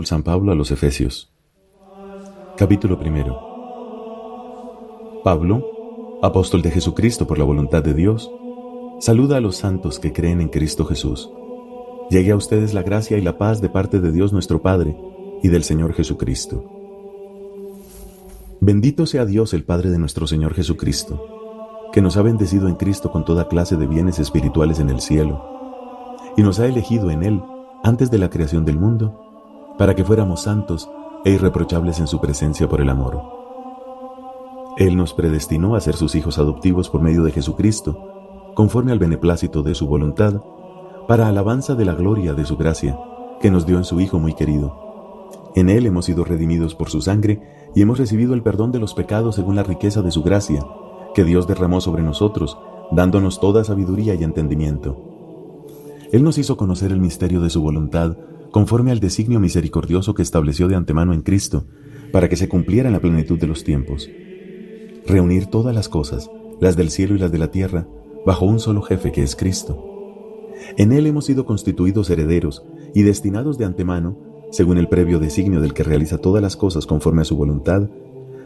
San Pablo a los Efesios. Capítulo 1. Pablo, apóstol de Jesucristo por la voluntad de Dios, saluda a los santos que creen en Cristo Jesús. Llegue a ustedes la gracia y la paz de parte de Dios nuestro Padre y del Señor Jesucristo. Bendito sea Dios el Padre de nuestro Señor Jesucristo, que nos ha bendecido en Cristo con toda clase de bienes espirituales en el cielo, y nos ha elegido en Él antes de la creación del mundo, para que fuéramos santos e irreprochables en su presencia por el amor. Él nos predestinó a ser sus hijos adoptivos por medio de Jesucristo, conforme al beneplácito de su voluntad, para alabanza de la gloria de su gracia, que nos dio en su Hijo muy querido. En Él hemos sido redimidos por su sangre y hemos recibido el perdón de los pecados según la riqueza de su gracia, que Dios derramó sobre nosotros, dándonos toda sabiduría y entendimiento. Él nos hizo conocer el misterio de su voluntad, conforme al designio misericordioso que estableció de antemano en Cristo, para que se cumpliera en la plenitud de los tiempos. Reunir todas las cosas, las del cielo y las de la tierra, bajo un solo jefe que es Cristo. En Él hemos sido constituidos herederos y destinados de antemano, según el previo designio del que realiza todas las cosas conforme a su voluntad,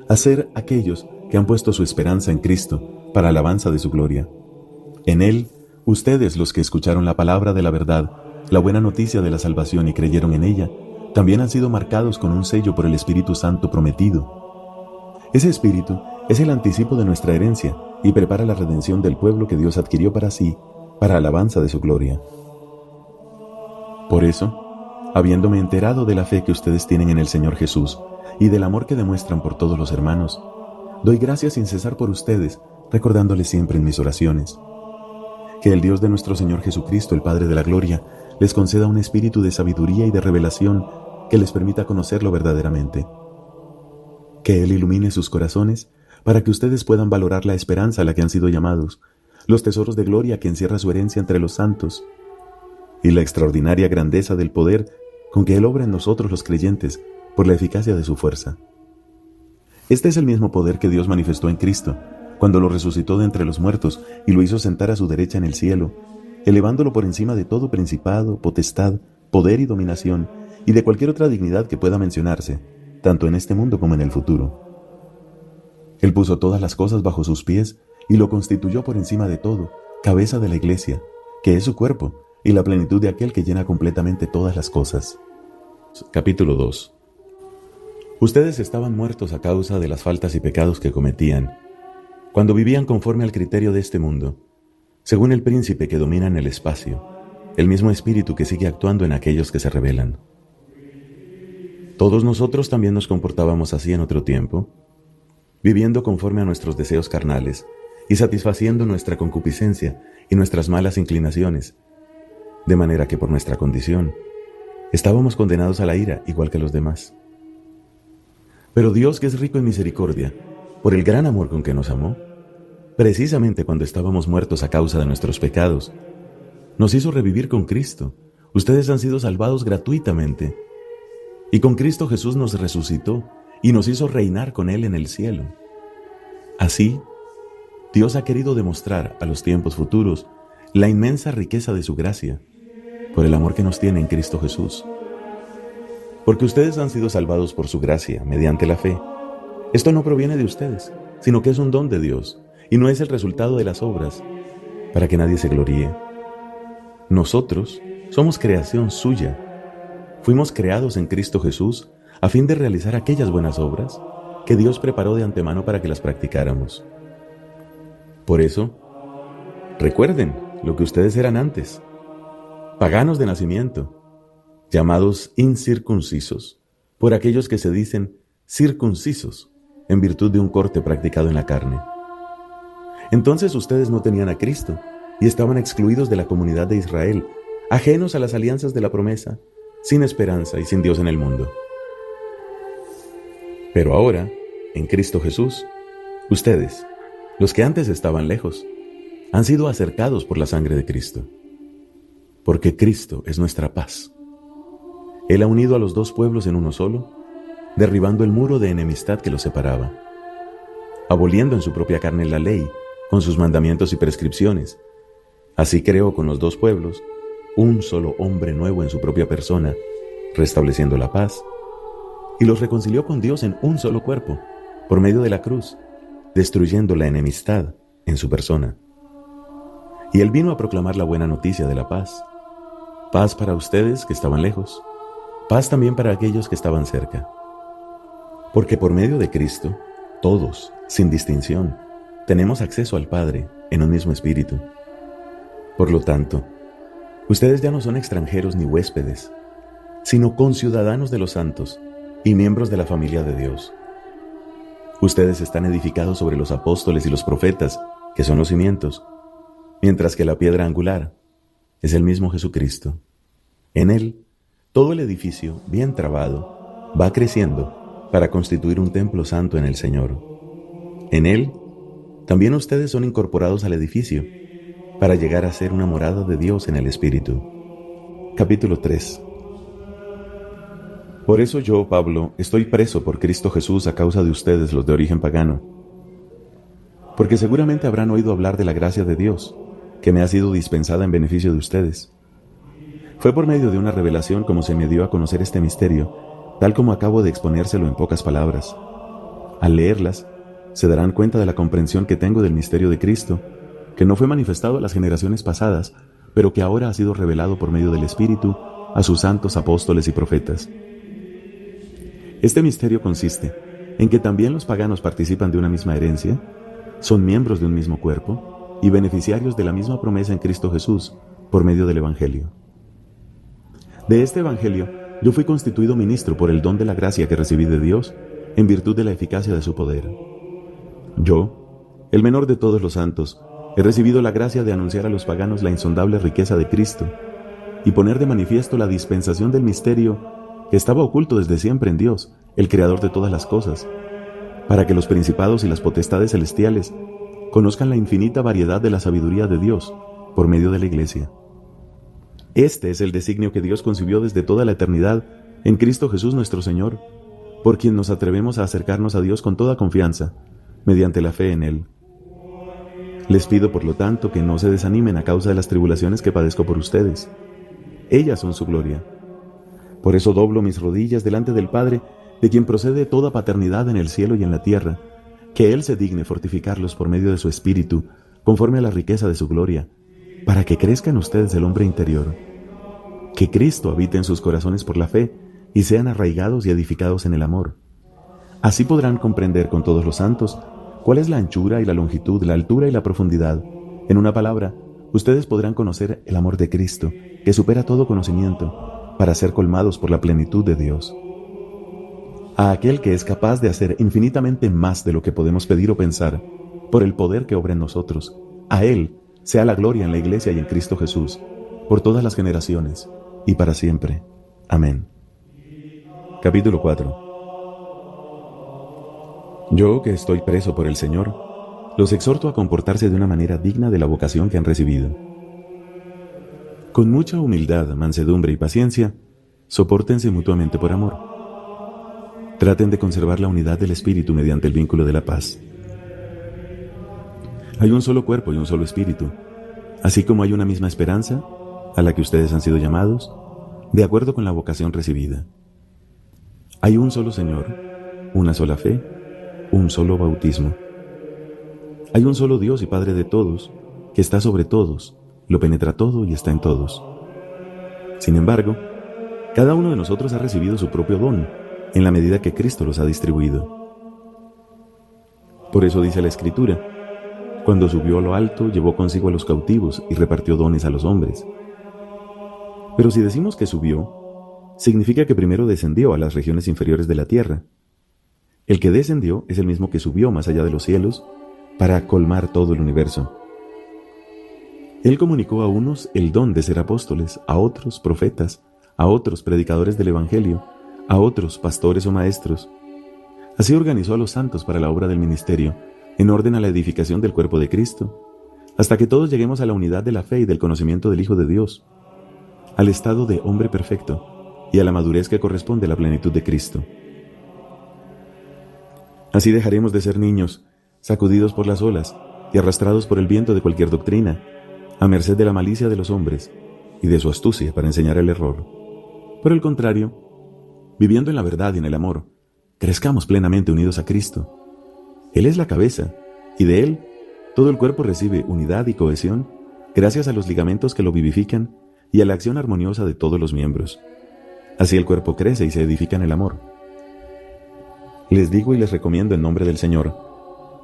a ser aquellos que han puesto su esperanza en Cristo para alabanza de su gloria. En Él, ustedes, los que escucharon la palabra de la verdad, la buena noticia de la salvación y creyeron en ella, también han sido marcados con un sello por el Espíritu Santo prometido. Ese Espíritu es el anticipo de nuestra herencia y prepara la redención del pueblo que Dios adquirió para sí, para alabanza de su gloria. Por eso, habiéndome enterado de la fe que ustedes tienen en el Señor Jesús y del amor que demuestran por todos los hermanos, doy gracias sin cesar por ustedes, recordándoles siempre en mis oraciones. Que el Dios de nuestro Señor Jesucristo, el Padre de la Gloria, les conceda un espíritu de sabiduría y de revelación que les permita conocerlo verdaderamente. Que Él ilumine sus corazones para que ustedes puedan valorar la esperanza a la que han sido llamados, los tesoros de gloria que encierra su herencia entre los santos, y la extraordinaria grandeza del poder con que Él obra en nosotros los creyentes por la eficacia de su fuerza. Este es el mismo poder que Dios manifestó en Cristo, cuando lo resucitó de entre los muertos y lo hizo sentar a su derecha en el cielo, elevándolo por encima de todo principado, potestad, poder y dominación, y de cualquier otra dignidad que pueda mencionarse, tanto en este mundo como en el futuro. Él puso todas las cosas bajo sus pies y lo constituyó por encima de todo, cabeza de la Iglesia, que es su cuerpo, y la plenitud de aquel que llena completamente todas las cosas. Capítulo 2. Ustedes estaban muertos a causa de las faltas y pecados que cometían, cuando vivían conforme al criterio de este mundo, según el príncipe que domina en el espacio, el mismo espíritu que sigue actuando en aquellos que se rebelan. Todos nosotros también nos comportábamos así en otro tiempo, viviendo conforme a nuestros deseos carnales y satisfaciendo nuestra concupiscencia y nuestras malas inclinaciones, de manera que por nuestra condición estábamos condenados a la ira igual que los demás. Pero Dios, que es rico en misericordia, por el gran amor con que nos amó, precisamente cuando estábamos muertos a causa de nuestros pecados, nos hizo revivir con Cristo. Ustedes han sido salvados gratuitamente. Y con Cristo Jesús nos resucitó y nos hizo reinar con Él en el cielo. Así, Dios ha querido demostrar a los tiempos futuros la inmensa riqueza de su gracia, por el amor que nos tiene en Cristo Jesús. Porque ustedes han sido salvados por su gracia, mediante la fe. Esto no proviene de ustedes, sino que es un don de Dios, y no es el resultado de las obras, para que nadie se gloríe. Nosotros somos creación suya. Fuimos creados en Cristo Jesús a fin de realizar aquellas buenas obras que Dios preparó de antemano para que las practicáramos. Por eso, recuerden lo que ustedes eran antes, paganos de nacimiento, llamados incircuncisos, por aquellos que se dicen circuncisos, en virtud de un corte practicado en la carne. Entonces ustedes no tenían a Cristo y estaban excluidos de la comunidad de Israel, ajenos a las alianzas de la promesa, sin esperanza y sin Dios en el mundo. Pero ahora, en Cristo Jesús, ustedes, los que antes estaban lejos, han sido acercados por la sangre de Cristo. Porque Cristo es nuestra paz. Él ha unido a los dos pueblos en uno solo, derribando el muro de enemistad que los separaba, aboliendo en su propia carne la ley, con sus mandamientos y prescripciones. Así creó con los dos pueblos un solo hombre nuevo en su propia persona, restableciendo la paz, y los reconcilió con Dios en un solo cuerpo, por medio de la cruz, destruyendo la enemistad en su persona. Y Él vino a proclamar la buena noticia de la paz. Paz para ustedes que estaban lejos, paz también para aquellos que estaban cerca. Porque por medio de Cristo, todos, sin distinción, tenemos acceso al Padre en un mismo espíritu. Por lo tanto, ustedes ya no son extranjeros ni huéspedes, sino conciudadanos de los santos y miembros de la familia de Dios. Ustedes están edificados sobre los apóstoles y los profetas, que son los cimientos, mientras que la piedra angular es el mismo Jesucristo. En Él, todo el edificio, bien trabado, va creciendo para constituir un templo santo en el Señor. En Él, también ustedes son incorporados al edificio para llegar a ser una morada de Dios en el Espíritu. Capítulo 3. Por eso yo, Pablo, estoy preso por Cristo Jesús a causa de ustedes, los de origen pagano. Porque seguramente habrán oído hablar de la gracia de Dios, que me ha sido dispensada en beneficio de ustedes. Fue por medio de una revelación como se me dio a conocer este misterio, tal como acabo de exponérselo en pocas palabras. Al leerlas, se darán cuenta de la comprensión que tengo del misterio de Cristo, que no fue manifestado a las generaciones pasadas, pero que ahora ha sido revelado por medio del Espíritu a sus santos apóstoles y profetas. Este misterio consiste en que también los paganos participan de una misma herencia, son miembros de un mismo cuerpo y beneficiarios de la misma promesa en Cristo Jesús por medio del Evangelio. De este Evangelio yo fui constituido ministro por el don de la gracia que recibí de Dios en virtud de la eficacia de su poder. Yo, el menor de todos los santos, he recibido la gracia de anunciar a los paganos la insondable riqueza de Cristo y poner de manifiesto la dispensación del misterio que estaba oculto desde siempre en Dios, el Creador de todas las cosas, para que los principados y las potestades celestiales conozcan la infinita variedad de la sabiduría de Dios por medio de la Iglesia. Este es el designio que Dios concibió desde toda la eternidad en Cristo Jesús nuestro Señor, por quien nos atrevemos a acercarnos a Dios con toda confianza, mediante la fe en Él. Les pido, por lo tanto, que no se desanimen a causa de las tribulaciones que padezco por ustedes. Ellas son su gloria. Por eso doblo mis rodillas delante del Padre, de quien procede toda paternidad en el cielo y en la tierra, que Él se digne fortificarlos por medio de su Espíritu, conforme a la riqueza de su gloria, para que crezca en ustedes el hombre interior. Que Cristo habite en sus corazones por la fe, y sean arraigados y edificados en el amor. Así podrán comprender con todos los santos cuál es la anchura y la longitud, la altura y la profundidad. En una palabra, ustedes podrán conocer el amor de Cristo, que supera todo conocimiento, para ser colmados por la plenitud de Dios. A aquel que es capaz de hacer infinitamente más de lo que podemos pedir o pensar, por el poder que obra en nosotros, a Él sea la gloria en la Iglesia y en Cristo Jesús, por todas las generaciones, y para siempre. Amén. Capítulo 4. Yo, que estoy preso por el Señor, los exhorto a comportarse de una manera digna de la vocación que han recibido. Con mucha humildad, mansedumbre y paciencia, sopórtense mutuamente por amor. Traten de conservar la unidad del Espíritu mediante el vínculo de la paz. Hay un solo cuerpo y un solo Espíritu, así como hay una misma esperanza a la que ustedes han sido llamados, de acuerdo con la vocación recibida. Hay un solo Señor, una sola fe, un solo bautismo. Hay un solo Dios y Padre de todos, que está sobre todos, lo penetra todo y está en todos. Sin embargo, cada uno de nosotros ha recibido su propio don, en la medida que Cristo los ha distribuido. Por eso dice la Escritura: cuando subió a lo alto, llevó consigo a los cautivos y repartió dones a los hombres. Pero si decimos que subió, significa que primero descendió a las regiones inferiores de la tierra. El que descendió es el mismo que subió más allá de los cielos para colmar todo el universo. Él comunicó a unos el don de ser apóstoles, a otros profetas, a otros predicadores del Evangelio, a otros pastores o maestros. Así organizó a los santos para la obra del ministerio, en orden a la edificación del cuerpo de Cristo, hasta que todos lleguemos a la unidad de la fe y del conocimiento del Hijo de Dios, al estado de hombre perfecto y a la madurez que corresponde a la plenitud de Cristo. Así dejaremos de ser niños, sacudidos por las olas y arrastrados por el viento de cualquier doctrina, a merced de la malicia de los hombres y de su astucia para enseñar el error. Por el contrario, viviendo en la verdad y en el amor, crezcamos plenamente unidos a Cristo. Él es la cabeza, y de Él todo el cuerpo recibe unidad y cohesión gracias a los ligamentos que lo vivifican y a la acción armoniosa de todos los miembros. Así el cuerpo crece y se edifica en el amor. Les digo y les recomiendo en nombre del Señor,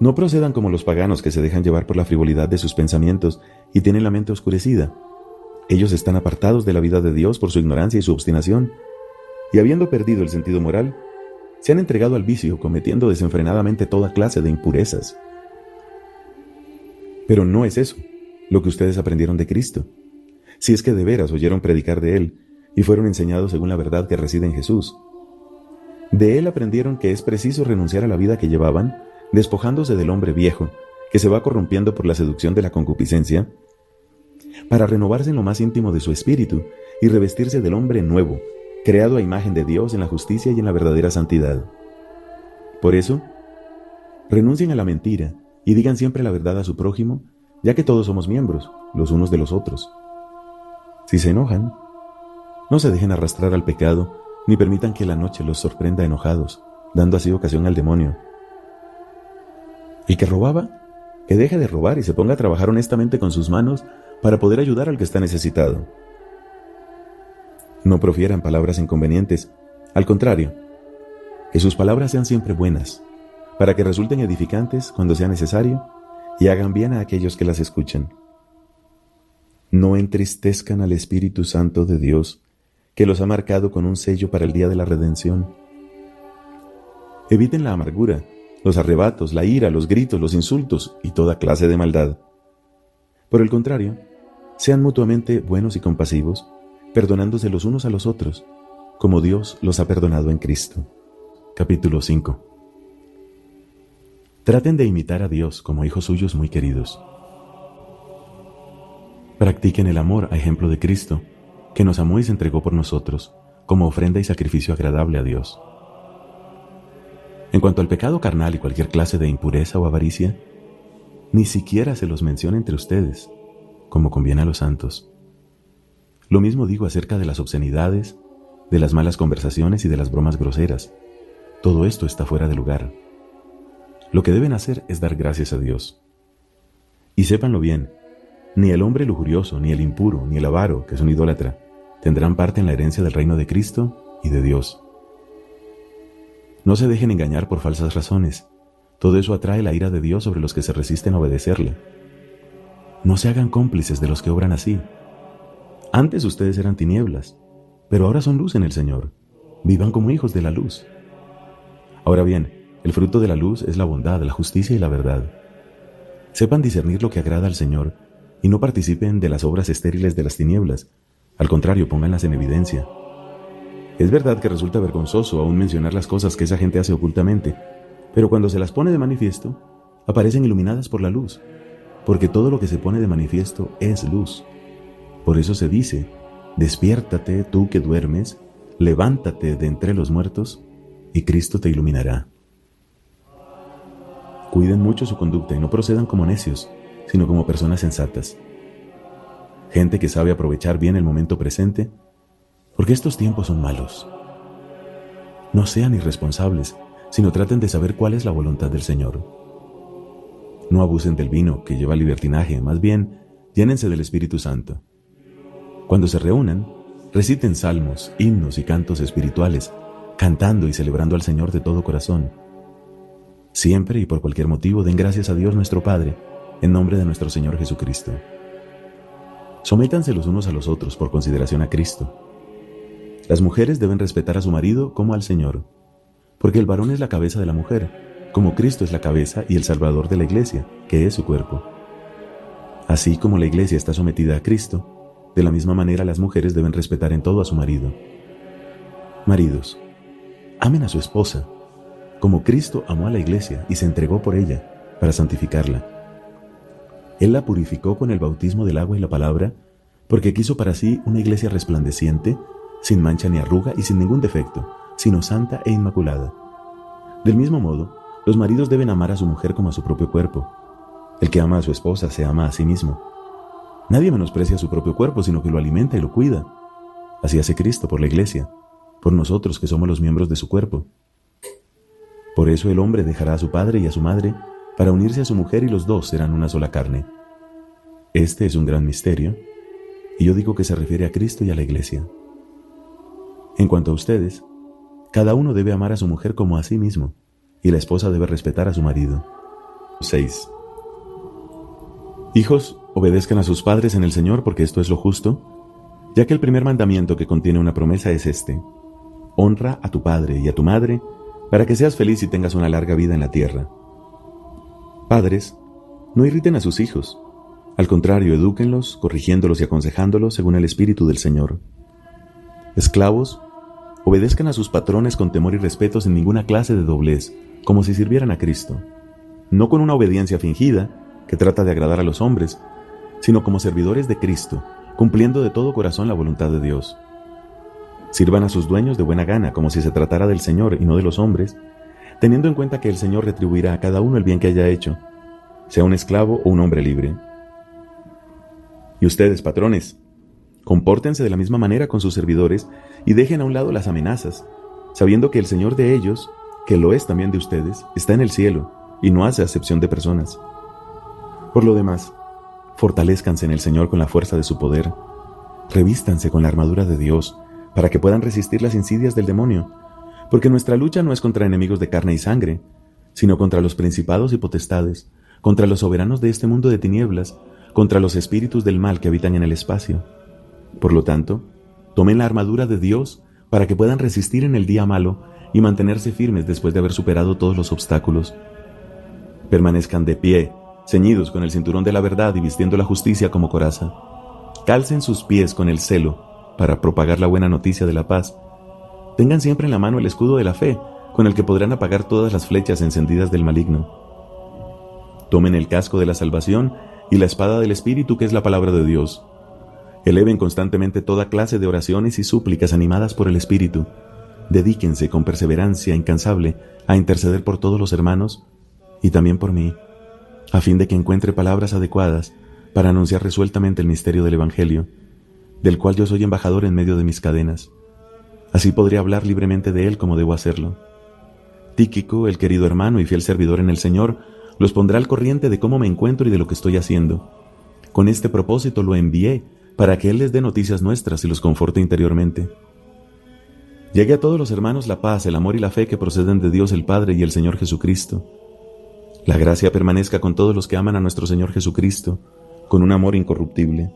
no procedan como los paganos que se dejan llevar por la frivolidad de sus pensamientos y tienen la mente oscurecida. Ellos están apartados de la vida de Dios por su ignorancia y su obstinación, y habiendo perdido el sentido moral, se han entregado al vicio, cometiendo desenfrenadamente toda clase de impurezas. Pero no es eso lo que ustedes aprendieron de Cristo, si es que de veras oyeron predicar de Él y fueron enseñados según la verdad que reside en Jesús. De Él aprendieron que es preciso renunciar a la vida que llevaban, despojándose del hombre viejo, que se va corrompiendo por la seducción de la concupiscencia, para renovarse en lo más íntimo de su espíritu y revestirse del hombre nuevo, creado a imagen de Dios en la justicia y en la verdadera santidad. Por eso, renuncien a la mentira y digan siempre la verdad a su prójimo, ya que todos somos miembros, los unos de los otros. Si se enojan, no se dejen arrastrar al pecado, ni permitan que la noche los sorprenda enojados, dando así ocasión al demonio. El que robaba, que deje de robar y se ponga a trabajar honestamente con sus manos para poder ayudar al que está necesitado. No profieran palabras inconvenientes, al contrario, que sus palabras sean siempre buenas, para que resulten edificantes cuando sea necesario y hagan bien a aquellos que las escuchan. No entristezcan al Espíritu Santo de Dios, que los ha marcado con un sello para el día de la redención. Eviten la amargura, los arrebatos, la ira, los gritos, los insultos y toda clase de maldad. Por el contrario, sean mutuamente buenos y compasivos, perdonándose los unos a los otros, como Dios los ha perdonado en Cristo. Capítulo 5. Traten de imitar a Dios como hijos suyos muy queridos. Practiquen el amor a ejemplo de Cristo, que nos amó y se entregó por nosotros, como ofrenda y sacrificio agradable a Dios. En cuanto al pecado carnal y cualquier clase de impureza o avaricia, ni siquiera se los menciona entre ustedes, como conviene a los santos. Lo mismo digo acerca de las obscenidades, de las malas conversaciones y de las bromas groseras. Todo esto está fuera de lugar. Lo que deben hacer es dar gracias a Dios. Y sépanlo bien, ni el hombre lujurioso, ni el impuro, ni el avaro, que es un idólatra, tendrán parte en la herencia del reino de Cristo y de Dios. No se dejen engañar por falsas razones. Todo eso atrae la ira de Dios sobre los que se resisten a obedecerle. No se hagan cómplices de los que obran así. Antes ustedes eran tinieblas, pero ahora son luz en el Señor. Vivan como hijos de la luz. Ahora bien, el fruto de la luz es la bondad, la justicia y la verdad. Sepan discernir lo que agrada al Señor y no participen de las obras estériles de las tinieblas. Al contrario, pónganlas en evidencia. Es verdad que resulta vergonzoso aún mencionar las cosas que esa gente hace ocultamente, pero cuando se las pone de manifiesto, aparecen iluminadas por la luz, porque todo lo que se pone de manifiesto es luz. Por eso se dice, despiértate tú que duermes, levántate de entre los muertos, y Cristo te iluminará. Cuiden mucho su conducta y no procedan como necios, sino como personas sensatas. Gente que sabe aprovechar bien el momento presente, porque estos tiempos son malos. No sean irresponsables, sino traten de saber cuál es la voluntad del Señor. No abusen del vino, que lleva libertinaje, más bien, llénense del Espíritu Santo. Cuando se reúnan, reciten salmos, himnos y cantos espirituales, cantando y celebrando al Señor de todo corazón. Siempre y por cualquier motivo den gracias a Dios nuestro Padre, en nombre de nuestro Señor Jesucristo. Sométanse los unos a los otros por consideración a Cristo. Las mujeres deben respetar a su marido como al Señor, porque el varón es la cabeza de la mujer, como Cristo es la cabeza y el Salvador de la Iglesia, que es su cuerpo. Así como la Iglesia está sometida a Cristo, de la misma manera las mujeres deben respetar en todo a su marido. Maridos, amen a su esposa, como Cristo amó a la Iglesia y se entregó por ella, para santificarla. Él la purificó con el bautismo del agua y la palabra, porque quiso para sí una iglesia resplandeciente, sin mancha ni arruga y sin ningún defecto, sino santa e inmaculada. Del mismo modo, los maridos deben amar a su mujer como a su propio cuerpo. El que ama a su esposa se ama a sí mismo. Nadie menosprecia su propio cuerpo, sino que lo alimenta y lo cuida. Así hace Cristo por la iglesia, por nosotros que somos los miembros de su cuerpo. Por eso el hombre dejará a su padre y a su madre para unirse a su mujer y los dos serán una sola carne. Este es un gran misterio, y yo digo que se refiere a Cristo y a la Iglesia. En cuanto a ustedes, cada uno debe amar a su mujer como a sí mismo, y la esposa debe respetar a su marido. 6. Hijos, obedezcan a sus padres en el Señor porque esto es lo justo, ya que el primer mandamiento que contiene una promesa es este: honra a tu padre y a tu madre para que seas feliz y tengas una larga vida en la tierra. Padres, no irriten a sus hijos. Al contrario, edúquenlos, corrigiéndolos y aconsejándolos según el Espíritu del Señor. Esclavos, obedezcan a sus patrones con temor y respeto sin ninguna clase de doblez, como si sirvieran a Cristo. No con una obediencia fingida, que trata de agradar a los hombres, sino como servidores de Cristo, cumpliendo de todo corazón la voluntad de Dios. Sirvan a sus dueños de buena gana, como si se tratara del Señor y no de los hombres, teniendo en cuenta que el Señor retribuirá a cada uno el bien que haya hecho, sea un esclavo o un hombre libre. Y ustedes, patrones, compórtense de la misma manera con sus servidores y dejen a un lado las amenazas, sabiendo que el Señor de ellos, que lo es también de ustedes, está en el cielo y no hace acepción de personas. Por lo demás, fortalézcanse en el Señor con la fuerza de su poder, revístanse con la armadura de Dios para que puedan resistir las insidias del demonio, porque nuestra lucha no es contra enemigos de carne y sangre, sino contra los principados y potestades, contra los soberanos de este mundo de tinieblas, contra los espíritus del mal que habitan en el espacio. Por lo tanto, tomen la armadura de Dios para que puedan resistir en el día malo y mantenerse firmes después de haber superado todos los obstáculos. Permanezcan de pie, ceñidos con el cinturón de la verdad y vistiendo la justicia como coraza. Calcen sus pies con el celo para propagar la buena noticia de la paz. Tengan siempre en la mano el escudo de la fe, con el que podrán apagar todas las flechas encendidas del maligno. Tomen el casco de la salvación y la espada del Espíritu, que es la palabra de Dios. Eleven constantemente toda clase de oraciones y súplicas animadas por el Espíritu. Dedíquense con perseverancia incansable a interceder por todos los hermanos y también por mí, a fin de que encuentre palabras adecuadas para anunciar resueltamente el misterio del Evangelio, del cual yo soy embajador en medio de mis cadenas. Así podría hablar libremente de él como debo hacerlo. Tíquico, el querido hermano y fiel servidor en el Señor, los pondrá al corriente de cómo me encuentro y de lo que estoy haciendo. Con este propósito lo envié, para que él les dé noticias nuestras y los conforte interiormente. Llegue a todos los hermanos la paz, el amor y la fe que proceden de Dios el Padre y el Señor Jesucristo. La gracia permanezca con todos los que aman a nuestro Señor Jesucristo, con un amor incorruptible.